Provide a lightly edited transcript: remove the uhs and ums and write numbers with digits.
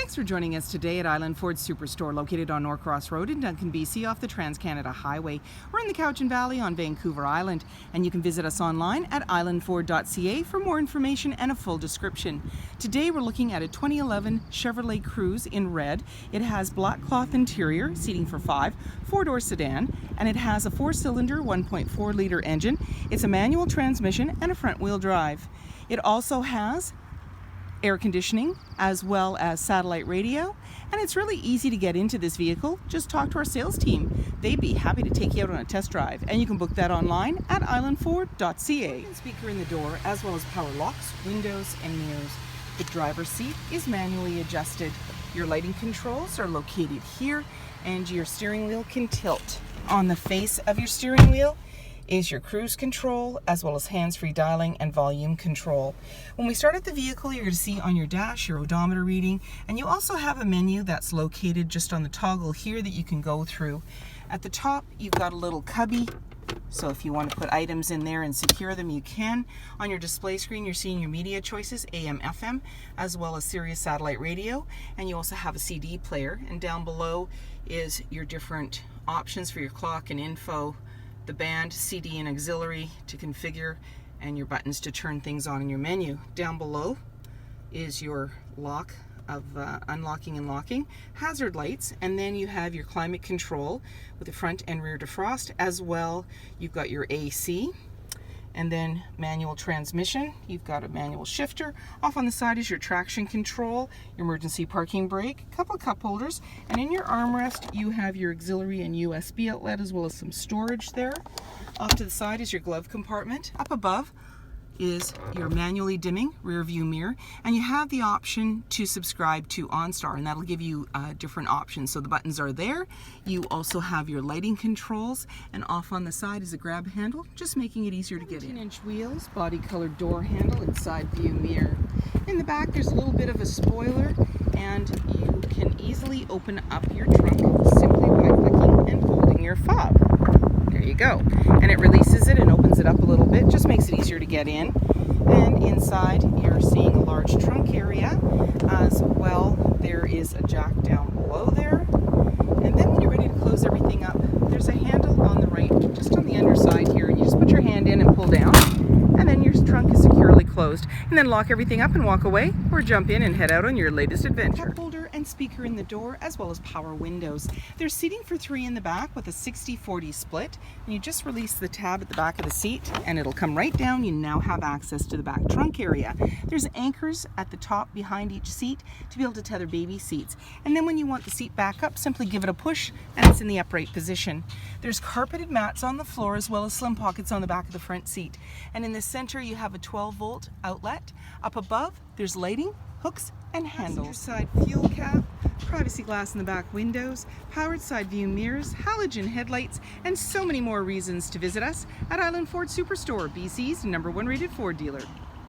Thanks for joining us today at Island Ford Superstore, located on Norcross Road in Duncan, BC, off the Trans-Canada Highway. We're in the Cowichan Valley on Vancouver Island, and you can visit us online at islandford.ca for more information and a full description. Today we're looking at a 2011 Chevrolet Cruze in red. It has black cloth interior, seating for 5, 4-door sedan, and it has a 4-cylinder 1.4-liter engine. It's a manual transmission and a front-wheel drive. It also has air conditioning as well as satellite radio, and it's really easy to get into this vehicle. Just talk to our sales team. They'd be happy to take you out on a test drive, and you can book that online at islandford.ca. Speaker in the door as well as power locks, windows and mirrors. The driver's seat is manually adjusted. Your lighting controls are located here, and your steering wheel can tilt. On the face of your steering wheel is your cruise control as well as hands-free dialing and volume control. When we start at the vehicle, you're going to see on your dash your odometer reading, and you also have a menu that's located just on the toggle here that you can go through. At the top you've got a little cubby, so if you want to put items in there and secure them, you can. On your display screen you're seeing your media choices, AM, FM, as well as Sirius satellite radio, and you also have a CD player, and down below is your different options for your clock and info, the band, CD and auxiliary to configure, and your buttons to turn things on in your menu. Down below is your lock of unlocking and locking, hazard lights, and then you have your climate control with the front and rear defrost. As well, you've got your AC, and then manual transmission. You've got a manual shifter. Off on the side is your traction control, your emergency parking brake, a couple of cup holders, and in your armrest you have your auxiliary and USB outlet as well as some storage there. Off to the side is your glove compartment. Up above is your manually dimming rear view mirror, and you have the option to subscribe to OnStar, and that'll give you different options. So the buttons are there. You also have your lighting controls, and off on the side is a grab handle, just making it easier to get in. 17-inch wheels, body colored door handle, and side view mirror. In the back there's a little bit of a spoiler, and you can easily open up your trunk simply by clicking and holding your fob. There you go. And it releases it and opens it up a little bit, just makes it easier to get in. And inside you're seeing a large trunk area as well. There is a jack down below there. And then when you're ready to close everything up, there's a handle on the right, just on the underside here, and you just put your hand in and pull down, and then your trunk is securely closed. And then lock everything up and walk away, or jump in and head out on your latest adventure. Cup holder and speaker in the door as well as power windows. There's seating for 3 in the back with a 60-40 split, and you just release the tab at the back of the seat and it'll come right down. You now have access to the back trunk area. There's anchors at the top behind each seat to be able to tether baby seats, and then when you want the seat back up, simply give it a push and it's in the upright position. There's carpeted mats on the floor as well as slim pockets on the back of the front seat, and in the center you have a 12-volt outlet. Up above there's lighting, hooks and handles. Side fuel cap, privacy glass in the back windows, powered side view mirrors, halogen headlights, and so many more reasons to visit us at Island Ford Superstore, BC's #1 rated Ford dealer.